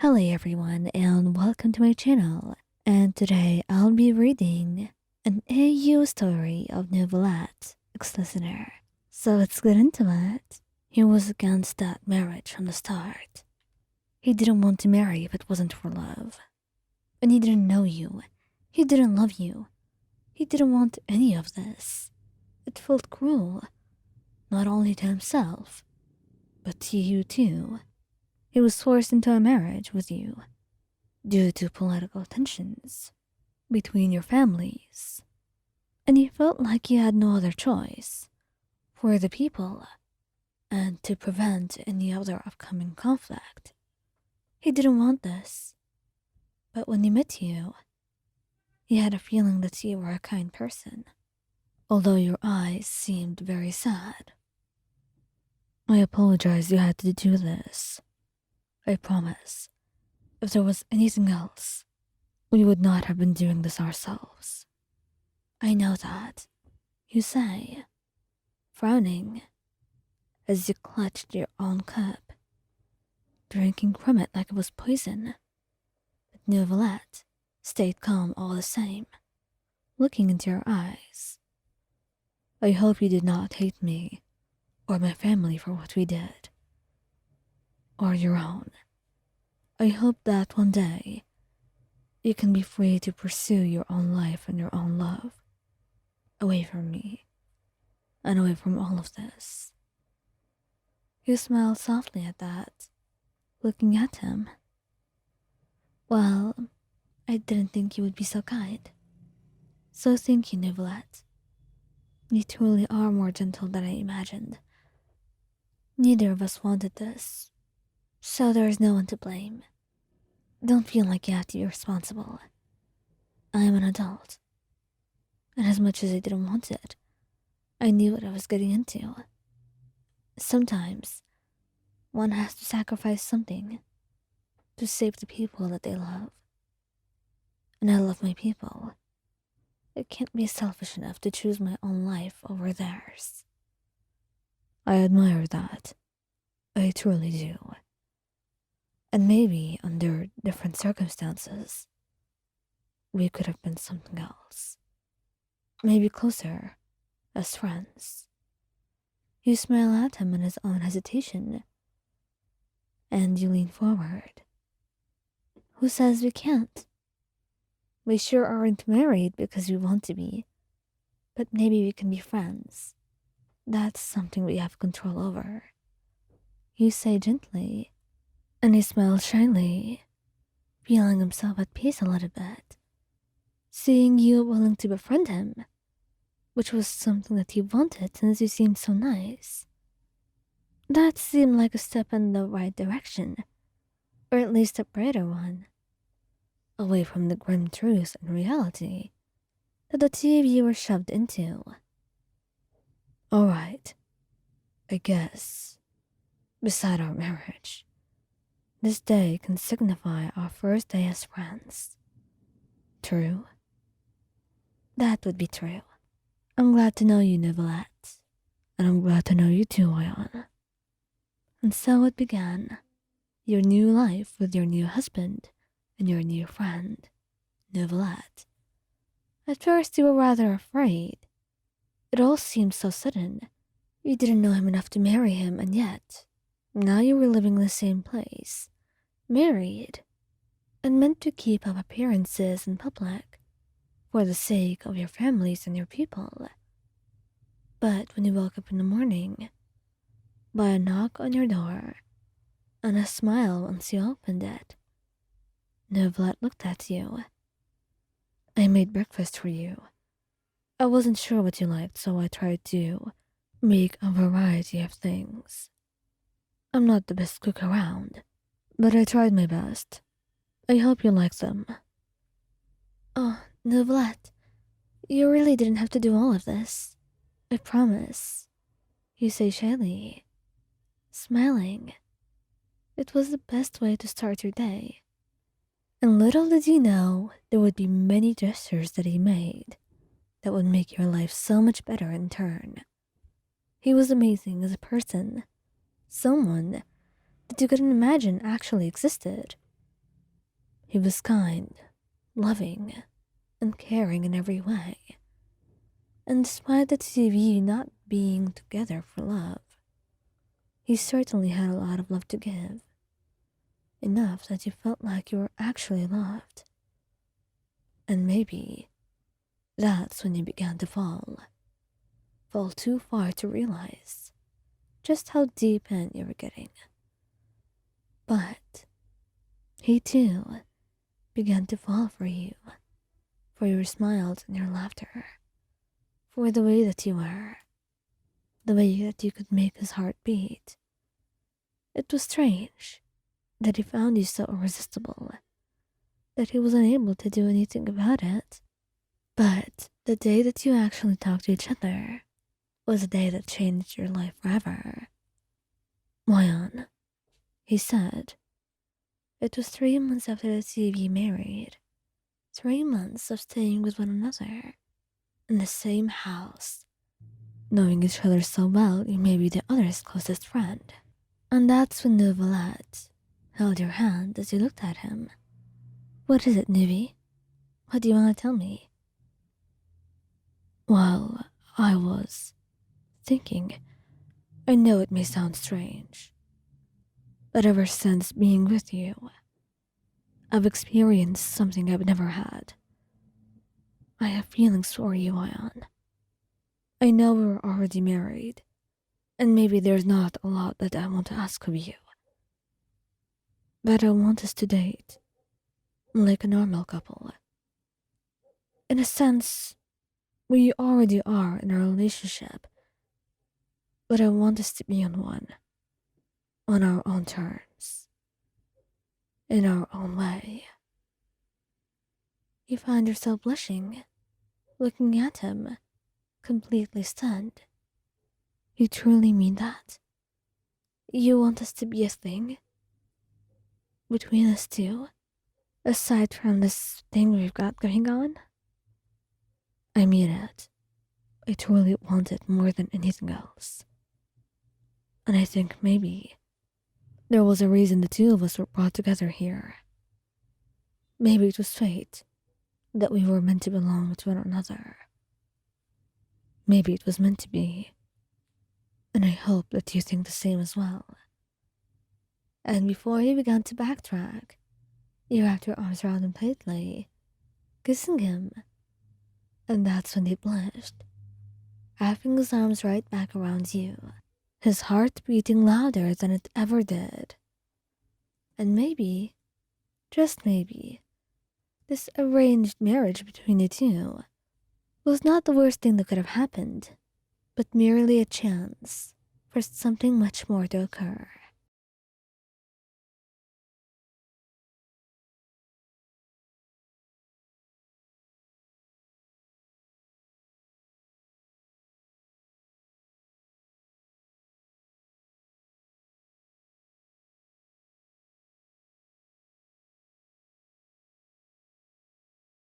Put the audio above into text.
Hello everyone and welcome to my channel. And today I'll be reading an AU story of Neuvillette, ex-listener. So let's get into it. He was against that marriage from the start. He didn't want to marry if it wasn't for love. And he didn't know you. He didn't love you. He didn't want any of this. It felt cruel, not only to himself, but to you too. He was forced into a marriage with you due to political tensions between your families, and you felt like you had no other choice for the people and to prevent any other upcoming conflict. He didn't want this, but when he met you, he had a feeling that you were a kind person, although your eyes seemed very sad. I apologize you had to do this. I promise, if there was anything else, we would not have been doing this ourselves. I know that, you say, frowning as you clutched your own cup, drinking from it like it was poison. But Neuvillette stayed calm all the same, looking into your eyes. I hope you did not hate me or my family for what we did, or your own. I hope that one day you can be free to pursue your own life and your own love, away from me, and away from all of this. You smiled softly at that, looking at him. Well, I didn't think you would be so kind. So thank you, Neuvillette. You truly are more gentle than I imagined. Neither of us wanted this, so there is no one to blame. Don't feel like you have to be responsible. I am an adult, and as much as I didn't want it, I knew what I was getting into. Sometimes, one has to sacrifice something to save the people that they love. And I love my people. I can't be selfish enough to choose my own life over theirs. I admire that. I truly do. And maybe under different circumstances, we could have been something else. Maybe closer, as friends. You smile at him in his own hesitation, and you lean forward. Who says we can't? We sure aren't married because we want to be, but maybe we can be friends. That's something we have control over. You say gently, and he smiles shyly, feeling himself at peace a little bit. Seeing you willing to befriend him, which was something that he wanted since you seemed so nice. That seemed like a step in the right direction, or at least a brighter one, away from the grim truth and reality that the two of you were shoved into. Alright, I guess, beside our marriage, this day can signify our first day as friends. True? That would be true. I'm glad to know you, Neuvillette, and I'm glad to know you too, Ion. And so it began, your new life with your new husband and your new friend, Neuvillette. At first you were rather afraid. It all seemed so sudden. You didn't know him enough to marry him, and yet, now you were living in the same place, married, and meant to keep up appearances in public for the sake of your families and your people. But when you woke up in the morning, by a knock on your door, and a smile once you opened it, Neuvillette looked at you. I made breakfast for you. I wasn't sure what you liked, so I tried to make a variety of things. I'm not the best cook around, but I tried my best. I hope you like them. Oh, Neuvillette, you really didn't have to do all of this. I promise. You say shyly, smiling. It was the best way to start your day. And little did you know there would be many gestures that he made that would make your life so much better in turn. He was amazing as a person, someone that you couldn't imagine actually existed. He was kind, loving, and caring in every way. And despite the two of you not being together for love, he certainly had a lot of love to give. Enough that you felt like you were actually loved. And maybe that's when you began to fall too far to realize just how deep in you were getting. But he too began to fall for your smiles and your laughter, for the way that you were, the way that you could make his heart beat. It was strange that he found you so irresistible, that he was unable to do anything about it. But the day that you actually talked to each other was a day that changed your life forever. Moyon, he said. It was 3 months after the two of you married. 3 months of staying with one another in the same house, knowing each other so well you may be the other's closest friend. And that's when Neuvillette held your hand as you looked at him. What is it, Neuvy? What do you want to tell me? Well, I was thinking, I know it may sound strange, but ever since being with you, I've experienced something I've never had. I have feelings for you, Ion. I know we're already married, and maybe there's not a lot that I want to ask of you. But I want us to date, like a normal couple. In a sense, we already are in a relationship, but I want us to be on our own terms, in our own way. You find yourself blushing, looking at him, completely stunned. You truly mean that? You want us to be a thing? Between us two? Aside from this thing we've got going on? I mean it. I truly want it more than anything else. And I think maybe there was a reason the two of us were brought together here. Maybe it was fate, that we were meant to belong to one another. Maybe it was meant to be. And I hope that you think the same as well. And before he began to backtrack, you wrapped your arms around him tightly, kissing him. And that's when he blushed, wrapping his arms right back around you, his heart beating louder than it ever did. And maybe, just maybe, this arranged marriage between you two was not the worst thing that could have happened, but merely a chance for something much more to occur.